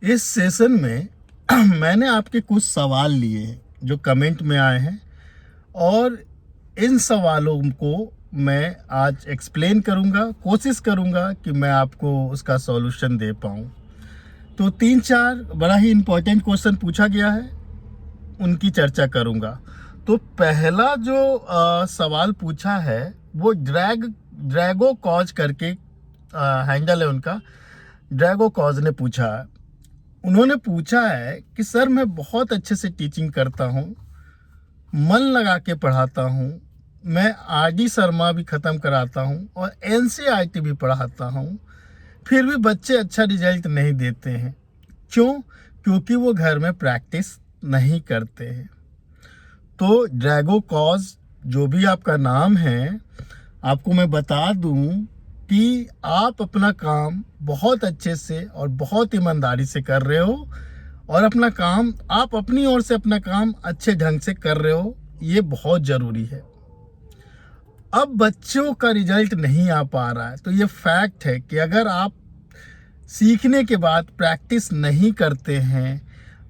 इस सेशन में मैंने आपके कुछ सवाल लिए हैं जो कमेंट में आए हैं, और इन सवालों को मैं आज एक्सप्लेन करूंगा, कोशिश करूंगा कि मैं आपको उसका सॉल्यूशन दे पाऊं। तो 3-4 बड़ा ही इम्पोर्टेंट क्वेश्चन पूछा गया है, उनकी चर्चा करूंगा। तो पहला जो सवाल पूछा है वो ड्रैगो कॉज करके हैंडल है उनका। ड्रैगो कॉज ने पूछा है, उन्होंने पूछा है कि सर मैं बहुत अच्छे से टीचिंग करता हूँ, मन लगा के पढ़ाता हूँ, मैं आरडी शर्मा भी ख़त्म कराता हूँ और एनसीईआरटी भी पढ़ाता हूँ, फिर भी बच्चे अच्छा रिजल्ट नहीं देते हैं। क्यों? क्योंकि वो घर में प्रैक्टिस नहीं करते हैं। तो ड्रैगो कॉज जो भी आपका नाम है, आपको मैं बता दूं कि आप अपना काम बहुत अच्छे से और बहुत ईमानदारी से कर रहे हो, और अपना काम आप अपनी ओर से अपना काम अच्छे ढंग से कर रहे हो, ये बहुत ज़रूरी है। अब बच्चों का रिजल्ट नहीं आ पा रहा है, तो ये फैक्ट है कि अगर आप सीखने के बाद प्रैक्टिस नहीं करते हैं,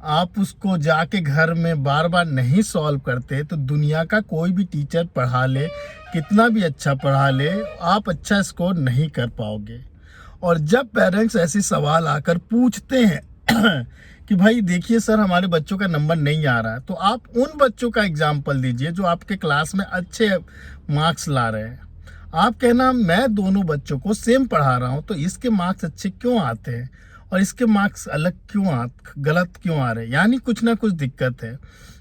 आप उसको जाके घर में बार बार नहीं सॉल्व करते, तो दुनिया का कोई भी टीचर पढ़ा ले, कितना भी अच्छा पढ़ा ले, आप अच्छा स्कोर नहीं कर पाओगे। और जब पेरेंट्स ऐसे सवाल आकर पूछते हैं कि भाई देखिए सर हमारे बच्चों का नंबर नहीं आ रहा है, तो आप उन बच्चों का एग्जाम्पल दीजिए जो आपके क्लास में अच्छे मार्क्स ला रहे हैं। आप कहना मैं दोनों बच्चों को सेम पढ़ा रहा हूँ, तो इसके मार्क्स अच्छे क्यों आते हैं और इसके मार्क्स अलग क्यों गलत क्यों आ रहे हैं, यानी कुछ ना कुछ दिक्कत है।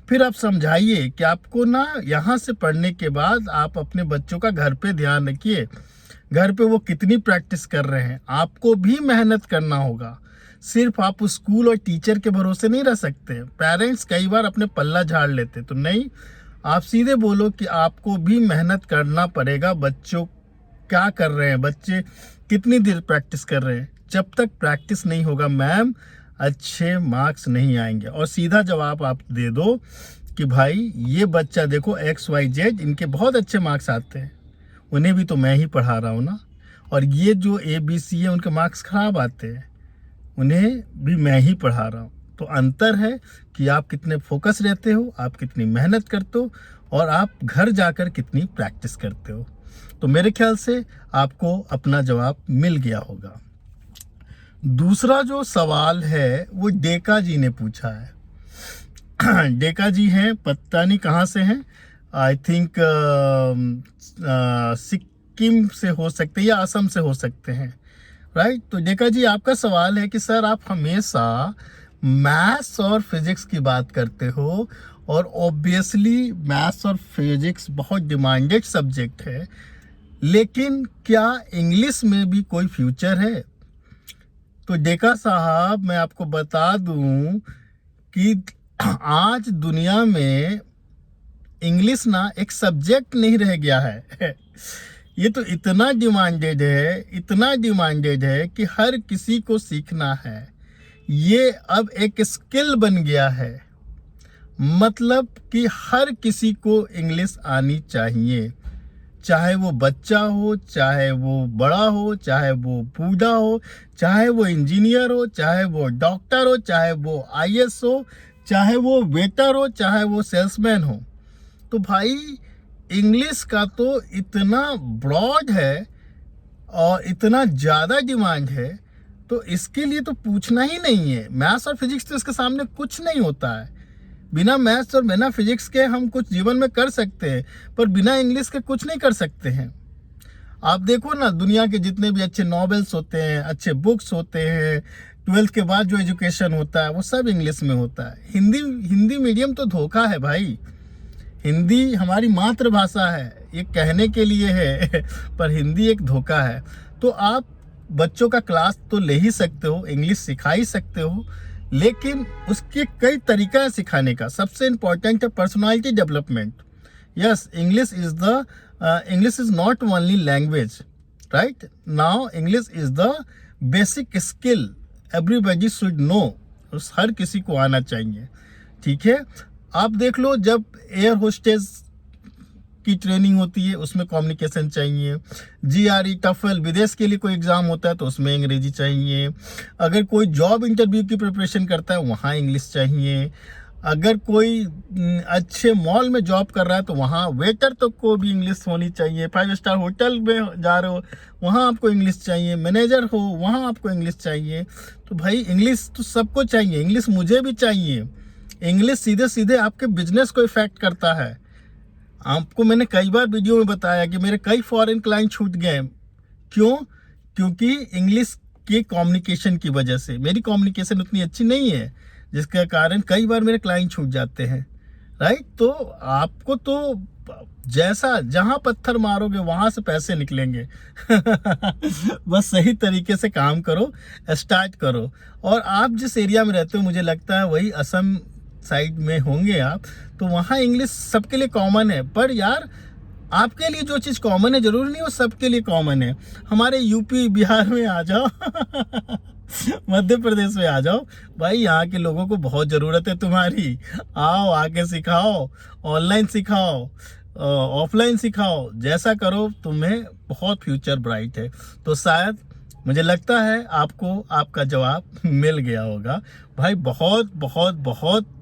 फिर आप समझाइए कि आपको ना यहाँ से पढ़ने के बाद आप अपने बच्चों का घर पे ध्यान रखिए, घर पे वो कितनी प्रैक्टिस कर रहे हैं, आपको भी मेहनत करना होगा। सिर्फ आप स्कूल और टीचर के भरोसे नहीं रह सकते। पेरेंट्स कई बार अपने पल्ला झाड़ लेते, तो नहीं, आप सीधे बोलो कि आपको भी मेहनत करना पड़ेगा। बच्चों क्या कर रहे हैं, बच्चे कितनी देर प्रैक्टिस कर रहे हैं, जब तक प्रैक्टिस नहीं होगा मैम अच्छे मार्क्स नहीं आएंगे। और सीधा जवाब आप दे दो कि भाई ये बच्चा देखो XYZ, इनके बहुत अच्छे मार्क्स आते हैं, उन्हें भी तो मैं ही पढ़ा रहा हूँ ना, और ये जो ABC है उनके मार्क्स खराब आते हैं, उन्हें भी मैं ही पढ़ा रहा हूँ। तो अंतर है कि आप कितने फोकस रहते हो, आप कितनी मेहनत करते हो, और आप घर जाकर कितनी प्रैक्टिस करते हो। तो मेरे ख्याल से आपको अपना जवाब मिल गया होगा। दूसरा जो सवाल है वो डेका जी ने पूछा है। डेका जी हैं, पता नहीं कहाँ से हैं, आई थिंक सिक्किम से हो सकते हैं या असम से हो सकते हैं, राइट। तो डेका जी आपका सवाल है कि सर आप हमेशा मैथ्स और फिजिक्स की बात करते हो, और ऑब्वियसली मैथ्स और फिजिक्स बहुत डिमांडेड सब्जेक्ट है, लेकिन क्या इंग्लिश में भी कोई फ्यूचर है? तो डेका साहब मैं आपको बता दूं कि आज दुनिया में इंग्लिश ना एक सब्जेक्ट नहीं रह गया है। ये तो इतना डिमांडेड है, इतना डिमांडेड है कि हर किसी को सीखना है। ये अब एक स्किल बन गया है, मतलब कि हर किसी को इंग्लिश आनी चाहिए, चाहे वो बच्चा हो, चाहे वो बड़ा हो, चाहे वो बूढ़ा हो, चाहे वो इंजीनियर हो, चाहे वो डॉक्टर हो, चाहे वो IAS हो, चाहे वो वेटर हो, चाहे वो सेल्समैन हो। तो भाई इंग्लिश का तो इतना ब्रॉड है और इतना ज़्यादा डिमांड है, तो इसके लिए तो पूछना ही नहीं है। मैथ्स और फिजिक्स तो इसके सामने कुछ नहीं होता है। बिना मैथ्स और बिना फिजिक्स के हम कुछ जीवन में कर सकते हैं, पर बिना इंग्लिश के कुछ नहीं कर सकते हैं। आप देखो ना, दुनिया के जितने भी अच्छे नॉवेल्स होते हैं, अच्छे बुक्स होते हैं, 12th के बाद जो एजुकेशन होता है वो सब इंग्लिश में होता है। हिंदी मीडियम तो धोखा है भाई। हिंदी हमारी मातृभाषा है, ये कहने के लिए है पर हिंदी एक धोखा है। तो आप बच्चों का क्लास तो ले ही सकते हो, इंग्लिश सिखा ही सकते हो, लेकिन उसके कई तरीका है सिखाने का। सबसे इम्पोर्टेंट है personality development. Yes, English is not only language, right. Now English is the basic skill everybody should know, हर किसी को आना चाहिए, ठीक है। आप देख लो, जब एयर होस्टेस की ट्रेनिंग होती है, उसमें कम्युनिकेशन चाहिए। GRE टफल विदेश के लिए कोई एग्ज़ाम होता है तो उसमें अंग्रेजी चाहिए। अगर कोई जॉब इंटरव्यू की प्रिपरेशन करता है वहाँ इंग्लिश चाहिए। अगर कोई अच्छे मॉल में जॉब कर रहा है तो वहाँ वेटर तो को भी इंग्लिश होनी चाहिए। 5 स्टार होटल में जा रहे हो वहाँ आपको इंग्लिश चाहिए। मैनेजर हो वहाँ आपको इंग्लिश चाहिए। तो भाई इंग्लिश तो सबको चाहिए, इंग्लिश मुझे भी चाहिए। इंग्लिश सीधे सीधे आपके बिजनेस को इफेक्ट करता है। आपको मैंने कई बार वीडियो में बताया कि मेरे कई फॉरेन क्लाइंट छूट गए। क्यों? क्योंकि इंग्लिश के कम्युनिकेशन की वजह से। मेरी कम्युनिकेशन उतनी अच्छी नहीं है जिसके कारण कई बार मेरे क्लाइंट छूट जाते हैं, राइट। तो आपको तो जैसा जहां पत्थर मारोगे वहां से पैसे निकलेंगे। बस सही तरीके से काम करो, स्टार्ट करो। और आप जिस एरिया में रहते हो मुझे लगता है वही असम साइड में होंगे आप, तो वहाँ इंग्लिश सबके लिए कॉमन है। पर यार आपके लिए जो चीज़ कॉमन है जरूरी नहीं वो सबके लिए कॉमन है। हमारे यूपी बिहार में आ जाओ मध्य प्रदेश में आ जाओ भाई, यहाँ के लोगों को बहुत ज़रूरत है तुम्हारी। आओ आके सिखाओ, ऑनलाइन सिखाओ, ऑफलाइन सिखाओ, जैसा करो तुम्हें बहुत फ्यूचर ब्राइट है। तो शायद मुझे लगता है आपको आपका जवाब मिल गया होगा भाई। बहुत बहुत बहुत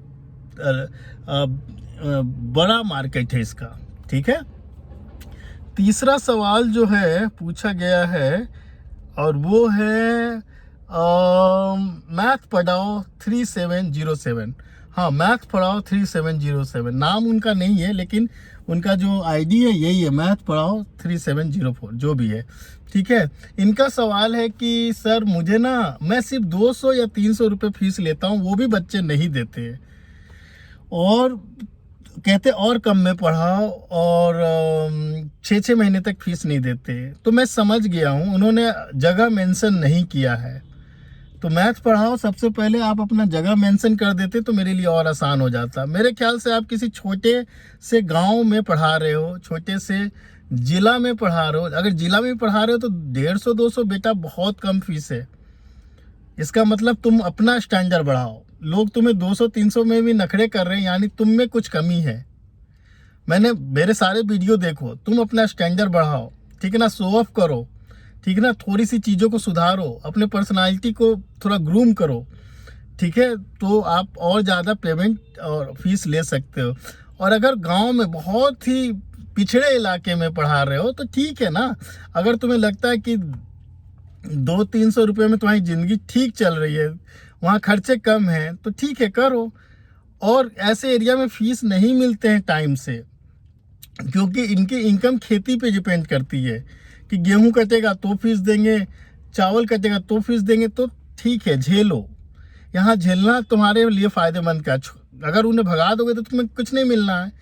बड़ा मार्केट है इसका, ठीक है। तीसरा सवाल जो है पूछा गया है और वो है मैथ पढ़ाओ 3707। हाँ, मैथ पढ़ाओ 3707 नाम उनका नहीं है लेकिन उनका जो आईडी है यही है, मैथ पढ़ाओ 3704 जो भी है, ठीक है। इनका सवाल है कि सर मुझे ना, मैं सिर्फ 200 या 300 रुपये फीस लेता हूँ, वो भी बच्चे नहीं देते हैं और कहते और कम में पढ़ाओ और 6-6 महीने तक फीस नहीं देते। तो मैं समझ गया हूँ, उन्होंने जगह मेंशन नहीं किया है। तो मैथ पढ़ाओ सबसे पहले आप अपना जगह मेंशन कर देते तो मेरे लिए और आसान हो जाता। मेरे ख्याल से आप किसी छोटे से गांव में पढ़ा रहे हो, छोटे से जिला में पढ़ा रहे हो। अगर जिला में पढ़ा रहे हो तो 150-200 बेटा बहुत कम फीस है। इसका मतलब तुम अपना स्टैंडर्ड बढ़ाओ। लोग तुम्हें 200-300 में भी नखरे कर रहे हैं, यानी तुम में कुछ कमी है। मेरे सारे वीडियो देखो, तुम अपना स्टैंडर्ड बढ़ाओ, ठीक है ना, शो ऑफ करो, ठीक है ना, थोड़ी सी चीज़ों को सुधारो, अपने पर्सनालिटी को थोड़ा ग्रूम करो, ठीक है। तो आप और ज़्यादा पेमेंट और फीस ले सकते हो। और अगर गांव में बहुत ही पिछड़े इलाके में पढ़ा रहे हो तो ठीक है ना। अगर तुम्हें लगता है कि 200-300 रुपये में तुम्हारी ज़िंदगी ठीक चल रही है, वहाँ खर्चे कम हैं, तो ठीक है करो। और ऐसे एरिया में फीस नहीं मिलते हैं टाइम से, क्योंकि इनकी इनकम खेती पे डिपेंड करती है कि गेहूं कटेगा तो फीस देंगे, चावल कटेगा तो फीस देंगे। तो ठीक है झेलो, यहाँ झेलना तुम्हारे लिए फ़ायदेमंद का। अगर उन्हें भगा दोगे तो तुम्हें कुछ नहीं मिलना है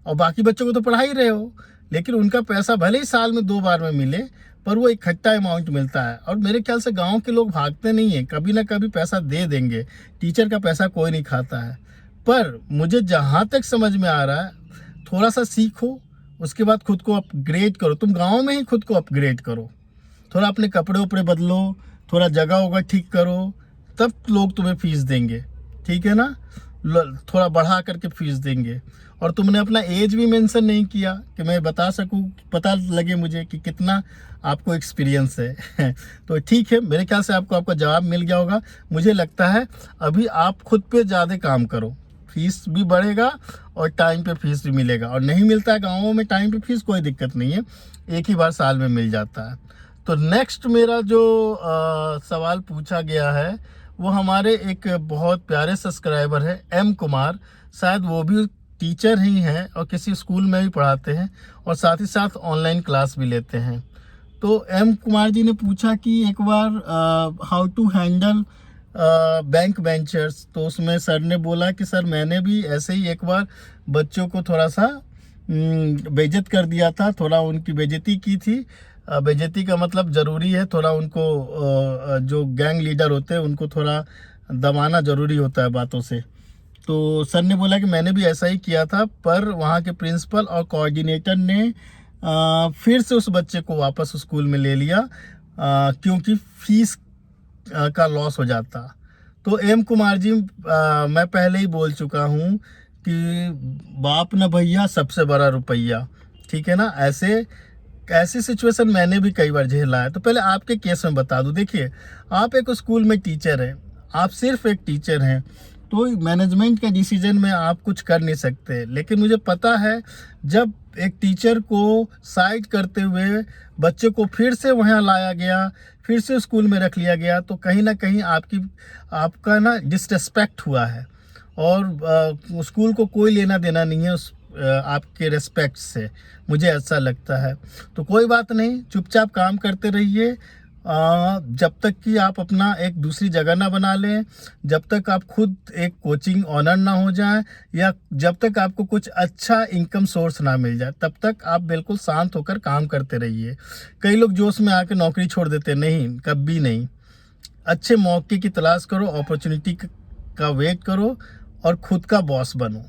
और बाकी बच्चों को तो पढ़ा ही रहे हो, लेकिन उनका पैसा भले ही साल में 2 बार में मिले पर वो इकट्ठा अमाउंट मिलता है। और मेरे ख्याल से गांव के लोग भागते नहीं हैं, कभी ना कभी पैसा दे देंगे। टीचर का पैसा कोई नहीं खाता है। पर मुझे जहाँ तक समझ में आ रहा है, थोड़ा सा सीखो, उसके बाद खुद को अपग्रेड करो। तुम गांव में ही खुद को अपग्रेड करो, थोड़ा अपने कपड़े उपड़े बदलो, थोड़ा जगह होगा ठीक करो, तब लोग तुम्हें फीस देंगे, ठीक है ना। थोड़ा बढ़ा करके फीस देंगे। और तुमने अपना एज भी मेंशन नहीं किया कि मैं बता सकूं, पता लगे मुझे कि कितना आपको एक्सपीरियंस है। तो ठीक है, मेरे ख्याल से आपको आपका जवाब मिल गया होगा। मुझे लगता है अभी आप खुद पे ज़्यादा काम करो, फीस भी बढ़ेगा और टाइम पे फीस भी मिलेगा। और नहीं मिलता है गाँवों में टाइम पे फीस, कोई दिक्कत नहीं है, एक ही बार साल में मिल जाता है। तो नेक्स्ट मेरा जो सवाल पूछा गया है वो हमारे एक बहुत प्यारे सब्सक्राइबर है एम कुमार। शायद वो भी टीचर ही हैं और किसी स्कूल में भी पढ़ाते हैं और साथ ही साथ ऑनलाइन क्लास भी लेते हैं। तो एम कुमार जी ने पूछा कि एक बार how to handle back benchers. तो उसमें सर ने बोला कि सर मैंने भी ऐसे ही एक बार बच्चों को थोड़ा सा बेइज्जत कर दिया था, थोड़ा उनकी बेइज्जती की थी। बेइज्जती का मतलब ज़रूरी है, थोड़ा उनको जो गैंग लीडर होते हैं उनको थोड़ा दबाना ज़रूरी होता है बातों से। तो सर ने बोला कि मैंने भी ऐसा ही किया था, पर वहाँ के प्रिंसिपल और कोऑर्डिनेटर ने फिर से उस बच्चे को वापस स्कूल में ले लिया क्योंकि फीस का लॉस हो जाता। तो एम कुमार जी, मैं पहले ही बोल चुका हूँ कि बाप न भैया सबसे बड़ा रुपया। ठीक है ना। ऐसी सिचुएशन मैंने भी कई बार झेला है। तो पहले आपके केस में बता दूं, देखिए आप एक स्कूल में टीचर हैं, आप सिर्फ एक टीचर हैं, तो मैनेजमेंट के डिसीजन में आप कुछ कर नहीं सकते। लेकिन मुझे पता है जब एक टीचर को साइड करते हुए बच्चे को फिर से वहाँ लाया गया, फिर से स्कूल में रख लिया गया, तो कहीं ना कहीं आपका ना डिसरिस्पेक्ट हुआ है। और स्कूल को कोई लेना देना नहीं है उस आपके रिस्पेक्ट से, मुझे ऐसा लगता है। तो कोई बात नहीं, चुपचाप काम करते रहिए जब तक कि आप अपना एक दूसरी जगह ना बना लें, जब तक आप खुद एक कोचिंग ऑनर ना हो जाएं, या जब तक आपको कुछ अच्छा इनकम सोर्स ना मिल जाए, तब तक आप बिल्कुल शांत होकर काम करते रहिए। कई लोग जोश में आके नौकरी छोड़ देते, नहीं, कभी नहीं। अच्छे मौके की तलाश करो, अपॉर्चुनिटी का वेट करो और खुद का बॉस बनो।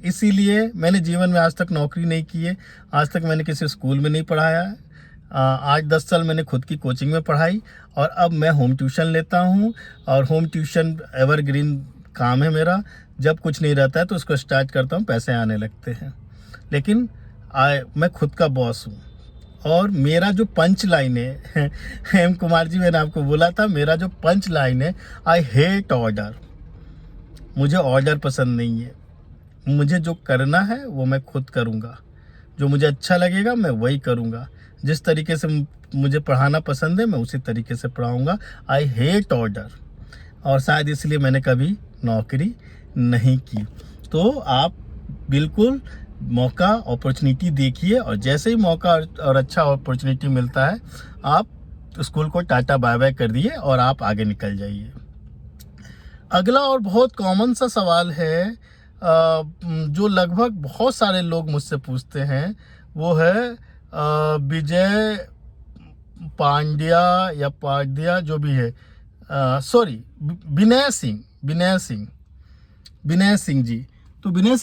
इसीलिए मैंने जीवन में आज तक नौकरी नहीं की है, आज तक मैंने किसी स्कूल में नहीं पढ़ाया है। आज 10 साल मैंने खुद की कोचिंग में पढ़ाई, और अब मैं होम ट्यूशन लेता हूँ। और होम ट्यूशन एवरग्रीन काम है मेरा, जब कुछ नहीं रहता है तो उसको स्टार्ट करता हूँ, पैसे आने लगते हैं। लेकिन मैं खुद का बॉस हूँ। और मेरा जो पंच लाइन है हेम कुमार जी, मैंने आपको बोला था, मेरा जो पंच लाइन है, आई हेट ऑर्डर। मुझे ऑर्डर पसंद नहीं है। मुझे जो करना है वो मैं खुद करूँगा, जो मुझे अच्छा लगेगा मैं वही करूँगा। जिस तरीके से मुझे पढ़ाना पसंद है मैं उसी तरीके से पढ़ाऊँगा। आई हेट ऑर्डर, और शायद इसलिए मैंने कभी नौकरी नहीं की। तो आप बिल्कुल मौका, अपॉर्चुनिटी देखिए, और जैसे ही मौका और अच्छा अपॉर्चुनिटी मिलता है, आप स्कूल को टाटा बाय बाय कर दिए और आप आगे निकल जाइए। अगला और बहुत कॉमन सा सवाल है जो लगभग बहुत सारे लोग मुझसे पूछते हैं, वो है विजय पांड्या या पांड्या जो भी है, सॉरी विनय सिंह जी। तो विनय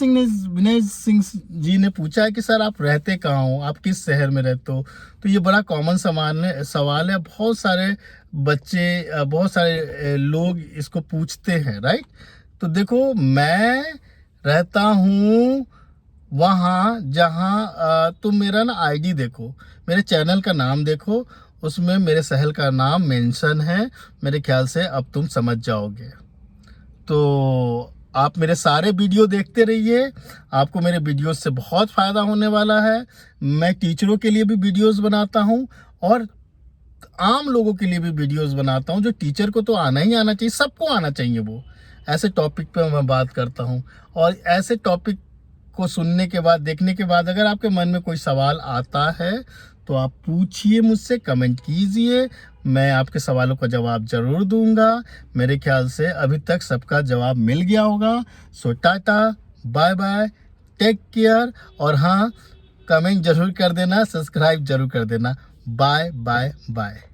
सिंह जी ने पूछा है कि सर आप रहते कहाँ हो, आप किस शहर में रहते हो। तो ये बड़ा कॉमन सवाल है, बहुत सारे बच्चे, बहुत सारे लोग इसको पूछते हैं, राइट। तो देखो, मैं रहता हूँ वहाँ जहाँ तुम मेरा ना आईडी देखो, मेरे चैनल का नाम देखो, उसमें मेरे शहर का नाम मेंशन है। मेरे ख्याल से अब तुम समझ जाओगे। तो आप मेरे सारे वीडियो देखते रहिए, आपको मेरे वीडियोस से बहुत फ़ायदा होने वाला है। मैं टीचरों के लिए भी वीडियोस बनाता हूँ, और आम लोगों के लिए भी वीडियोस बनाता हूँ। जो टीचर को तो आना ही आना चाहिए, सबको आना चाहिए, वो ऐसे टॉपिक पे मैं बात करता हूँ। और ऐसे टॉपिक को सुनने के बाद, देखने के बाद, अगर आपके मन में कोई सवाल आता है तो आप पूछिए मुझसे, कमेंट कीजिए, मैं आपके सवालों का जवाब जरूर दूंगा। मेरे ख्याल से अभी तक सबका जवाब मिल गया होगा। So tata bye bye, take care, और हाँ, कमेंट जरूर कर देना, सब्सक्राइब जरूर कर देना। Bye bye bye.